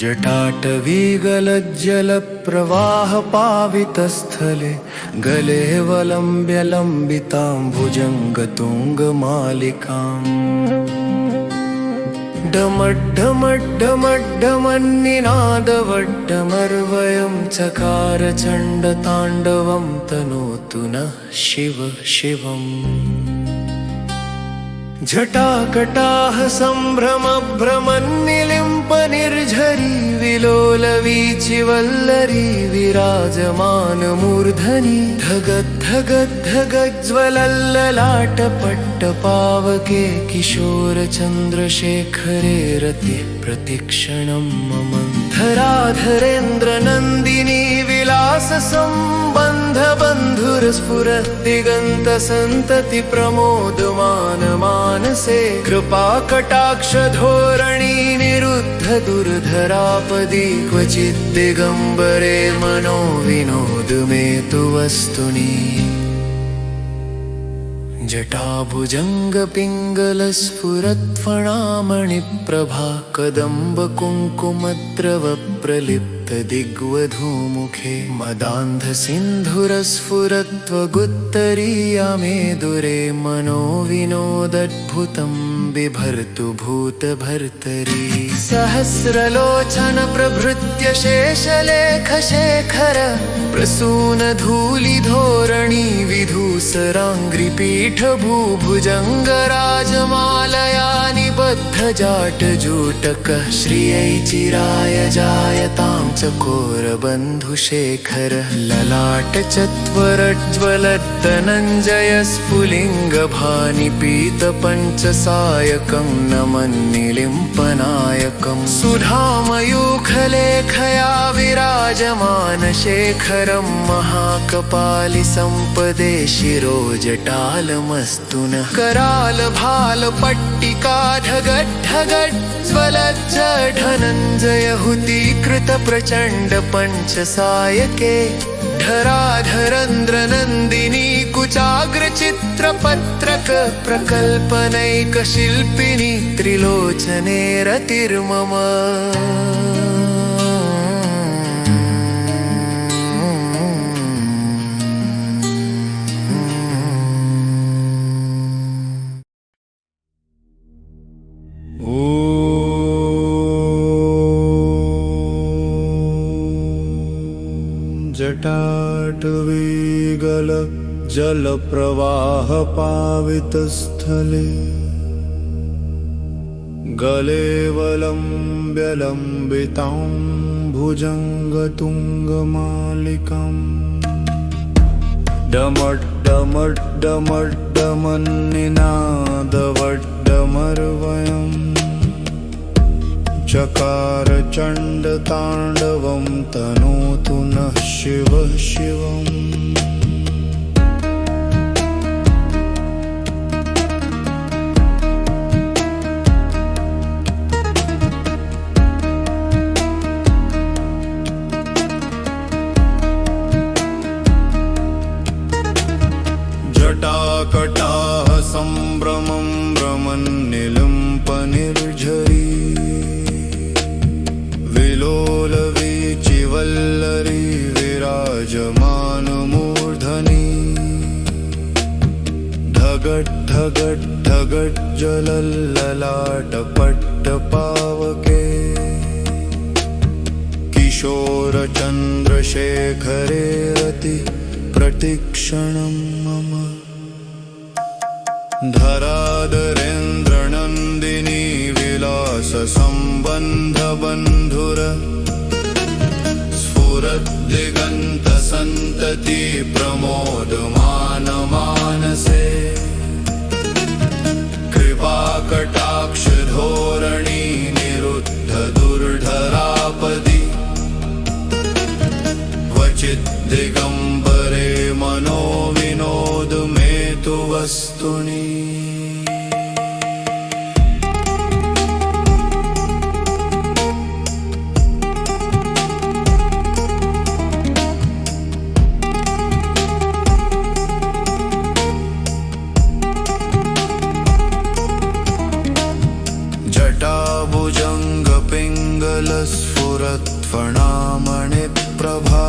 जटाटवीगलज्जलप्रवाहपावितस्थले गले वलम्ब्य लम्बितां भुजङ्गतुङ्गमालिकाम् डमड्डमड्डमड्डमन्निनादवड्डमर्वयं चकार चण्डताण्डवं तनोतु नः शिव शिवम् जटाकटाह सम्भ्रमभ्रमन्निलिम्प निर्झरी विलोलवीचिवल्लरी विराजमानमूर्धनि धगद्धगद्धगज्ज्वलल्ललाटपट्टपावके किशोरचन्द्रशेखरे रतिः प्रतिक्षणं मम धराधरेन्द्रनन्दिनी विलाससम्बन्धबन्धुरस्फुरद्दिगन्तसन्तति प्रमोदमानमानसे कृपाकटाक्षधोरणी निरुद्ध दुर्धरापदि क्वचिद्दिगम्बरे मनो विनोदमे तु वस्तुनि जटाभुजङ्गपिङ्गलस्फुरत्फणामणिप्रभा कदम्बकुङ्कुमद्रवप्रलिप्तदिग्वधूमुखे मदान्धसिन्धुरस्फुरत्वगुत्तरीया मे दुरे मनो विनोदद्भुतं बिभर्तु भूतभर्तरी सहस्रलोचन प्रभृत्य शेषलेखशेखर प्रसूनधूलिधोरणी विधूसराङ्घ्रिपीठ भूभुजङ्गराजमालया निबद्धजाटजूटकः श्रियै चिराय जायतां चकोरबन्धुशेखरः ललाटचत्वरज्ज्वलद्दनञ्जयस्फुलिङ्गभानिपीतपञ्चसायकं नमन्निलिम्पनायकं सुधामयूखलेखया विराजमानशेखरं महाकपालिसम्पदे शिरोजटालमस्तु नः करालभालपट्टिकाढगड्ढगड्ज्वलज्जठनञ्जयहुतीकृतप्रचण्डपञ्चसायके धराधरन्द्रनन्दिनी कुचाग्रचित्रपत्रक प्रकल्पनैकशिल्पिनी त्रिलोचने रतिर्मम जटाटवीगल जलप्रवाहपावितस्थले गले वलम्ब्य लम्बितां भुजङ्गतुङ्गमालिकाम् डमड्डमड्डमड्डमन्निनादवड्डमर्वयम् चकार चण्डताण्डवं तनोतु नः शिव शिवम् जटाकटाह सम्भ्रमं भ्रमन्निलिम्प निर्झरी विलोलवीचिवल्लरी विराजमानमूर्धनि धगड्धगड्धगज्ज्वलल्ललाटपट्टपावके किशोरचन्द्रशेखरे रति प्रतिक्षणं मम धराधरेन्द्रनन्दिनी विलाससम्बन्धबन्धुर स्फुरद्दिगन्तसन्तति प्रमोदमानमानसे कृपाकटाक्षधोरणी निरुद्ध दुर्धरापदि क्वचिद्दिगम्बरे मनो विनोदमे तु वस्तुनि जटाभुजङ्गपिङ्गलस्फुरत्फणामणिप्रभा स्फुरत्फणामणिप्रभा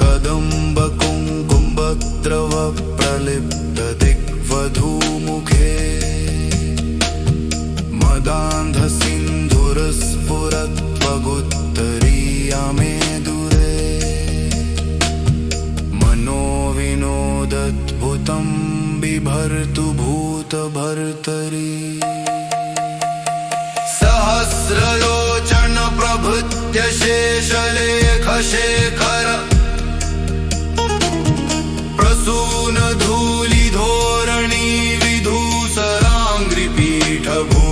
कदम्बकुङ्कुमद्रव प्रलिप्तदिग्वधूमुखे मदान्धसिन्धुरस्फुरत्वगुत्तरीयामे दूरे मनोविनोदद्भुतं बिभर्तु भूतभर्तरी सहस्रलोचन प्रभृत्य शेषलेखशेखर प्रसून धूलिधोरणी विधूसराङ्घ्रिपीठभू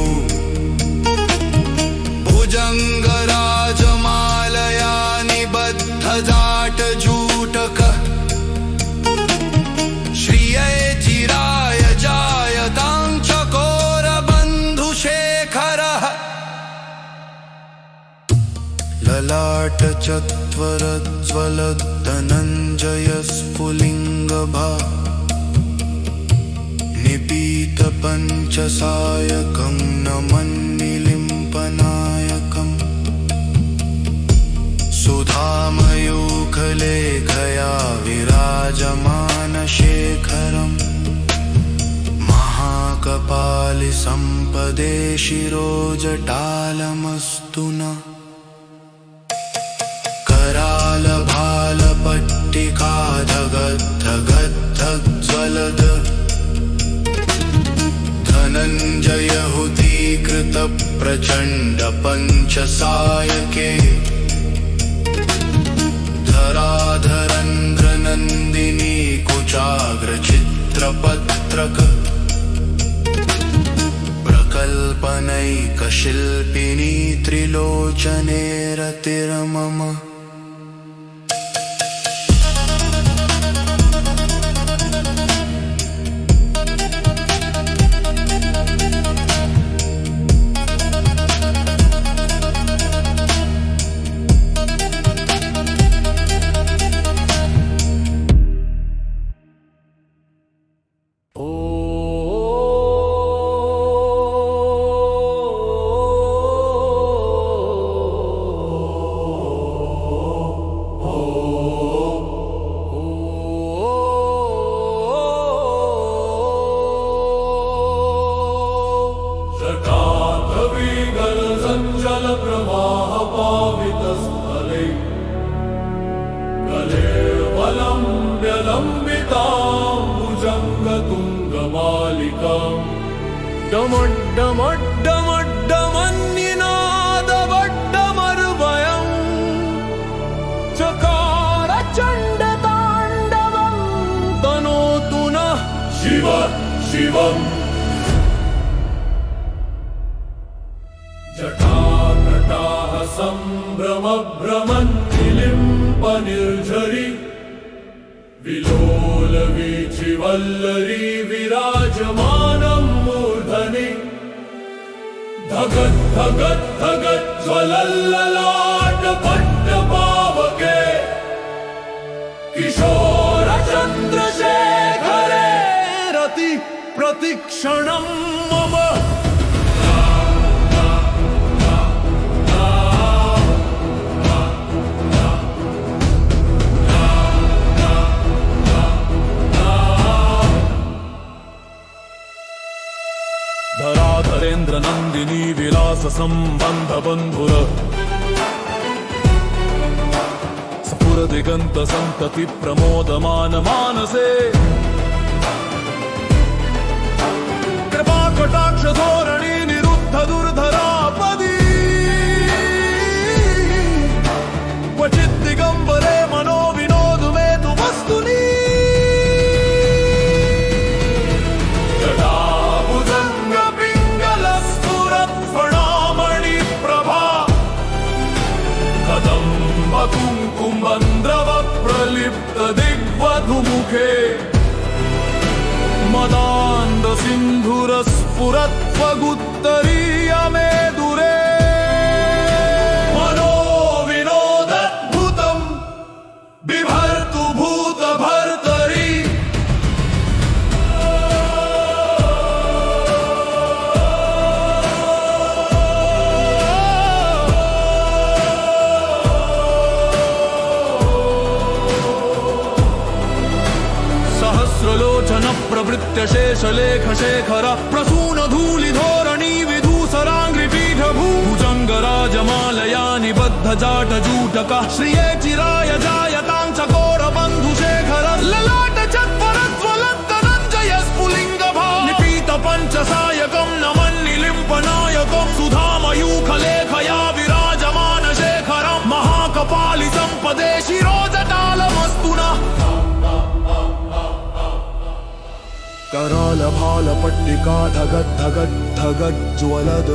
भुजङ्गराजमालया निबद्धजाटजूटक श्रियै चिराय जायतां चकोरबन्धुशेखरः ललाटचत्वरज्वलद्धनञ्जयस्फुलिङ्गभा निपीतपञ्चसायकं नमन्निलिम्पनायकम् सुधामयूखलेखया विराजमानशेखरम् महाकपालिसम्पदे शिरोजटालमस्तु न करालभालपट्टिकाधगद्धगद्धज्वलद धनञ्जयहुतीकृतप्रचण्डपञ्चसायके धराधरन्ध्रनन्दिनी कुचाग्रचित्रपत्रक प्रकल्पनैकशिल्पिनी त्रिलोचने रतिर्मम जलप्रवाहपावितस्थले कलेवलम्ब्यलम्बितां भुजङ्गतुङ्गमालिकाम् डमड्डमड्डमड्डमन्निनादवड्डमर्वयम् चकार चण्डताण्डवं तनोतु नः शिव शिवम् जटाकटाः सम्भ्रमभ्रमन्निलिम्पनिर्झरि विलोलवीचिवल्लरी विराजमानं मूर्धनि धगत् धगत् धगत् ज्वलल्ललाटपट्टपावके किशोरचन्द्रशेखरे रति प्रतिक्षणं मम धराधरेन्द्र नन्दिनी विलास संबंध बंधुर स्फुर दिगंत संतति प्रमोदमान मानसे कृपा कटाक्ष धोरणी निरुद्ध दुर्धरापदी क्वचित् दिगंबरे मनो विनोद में तु वस्तुनि कुङ्कुमन्द्रव प्रलिप्त दिग्वधुमुखे मदान्ध सिन्धुरस्फुरत्वगुत्तरीयमे दूरे मनो विनोदद्भुतं बिभर्तु भूतभर्तरी शेषलेखशेखर प्रसून धूलिधोरणी विधूसराङ्घ्रिपीठ भुजङ्गराजमालया निबद्ध जाटजूटक श्रिये चिराय जायतां चकोरबन्धुशेखर ललाट चत्वरज्वलत्तनञ्जय स्फुलिङ्गभा निपीत पञ्चसायकं नमन्निलिम्पनायकं सुधामयूखलेखया विराजमान शेखरं महाकपालि सम्पदे शिरोजटालमस्तु नः कराल भाल पट्टिका धगत् धगत् धगज्ज्वलद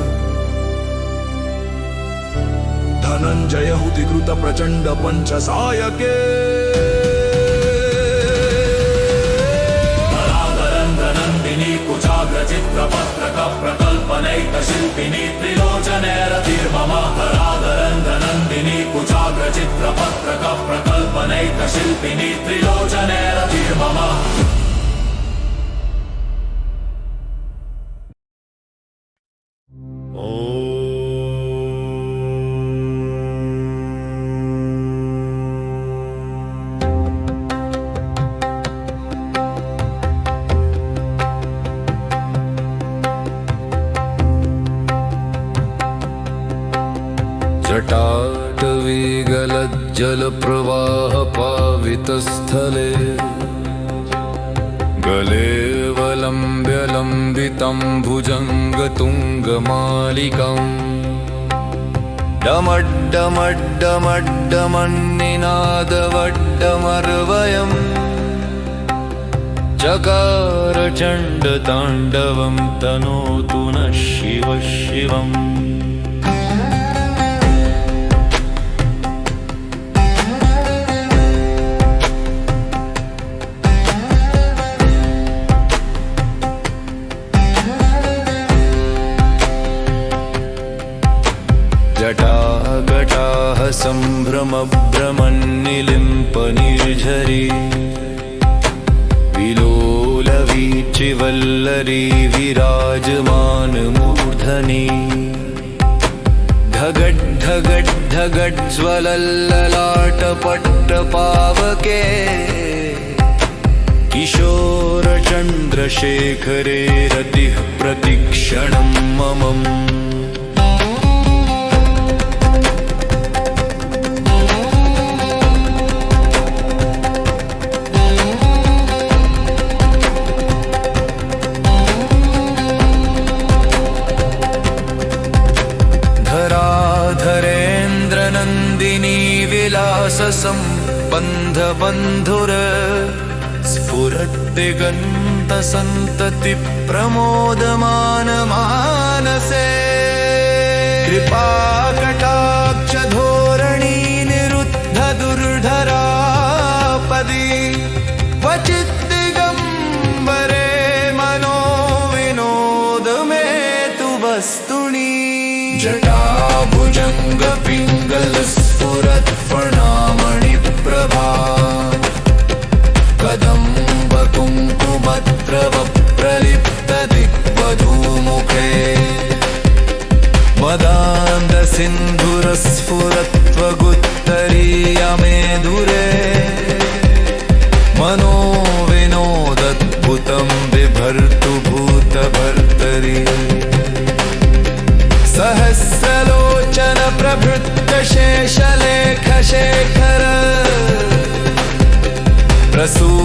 धनञ्जय हुतिकृत प्रचण्ड पञ्चसायके धराधरन्दनन्दिनी कुचाग्रचित्रपत्रक प्रकल्पनैकशिल्पिनी त्रिलोचनैरतिर्मम धराधरन्दनन्दिनी कुचाग्रचित्रपत्रक प्रकल्पनैकशिल्पिनी त्रिलोचनैरतिर्मम जटाटवीगलज्जलप्रवाहपावितस्थले गलेऽवलम्ब्य लम्बितं भुजङ्गतुङ्गमालिकाम् डमड्डमड्डमड्डमन्निनादवड्डमर्वयम् चकार चण्डताण्डवं तनोतु नः शिवः शिवम् जटाकटाः सम्भ्रमभ्रमन्निलिम्पनिर्झरी विलोलवीचिवल्लरी विराजमानमूर्धनि ढगड्ढगड्ढगड्ज्वलल्ललाटपट्टपावके किशोरचन्द्रशेखरे रतिः प्रतिक्षणं ममम् धराधरेन्द्रनन्दिनी विलाससम्बन्धबन्धुर स्फुरद्दिगन्तसन्ततिप्रमोदमानमानसे कृपाकटाक्षधोरणी निरुद्ध दुर्धरापदी क्वचिद्दिगम्बरे मनो विनोद मे तु वस्तुनि जटाभुजङ्गपिङ्गलस्फुरत्फणामणिप्रभा कदम्बकुङ्कुमत्रवप्रलिप्तदिग्वधूमुखे मदान्दसिन्धुरस्फुरत्वगुत्तरीयमेधुरे मनो विनोदद्भुतं बिभर्तु भूतभर्तरि सहस्रलोचन प्रभृत्त शेषलेखशेखर प्रसून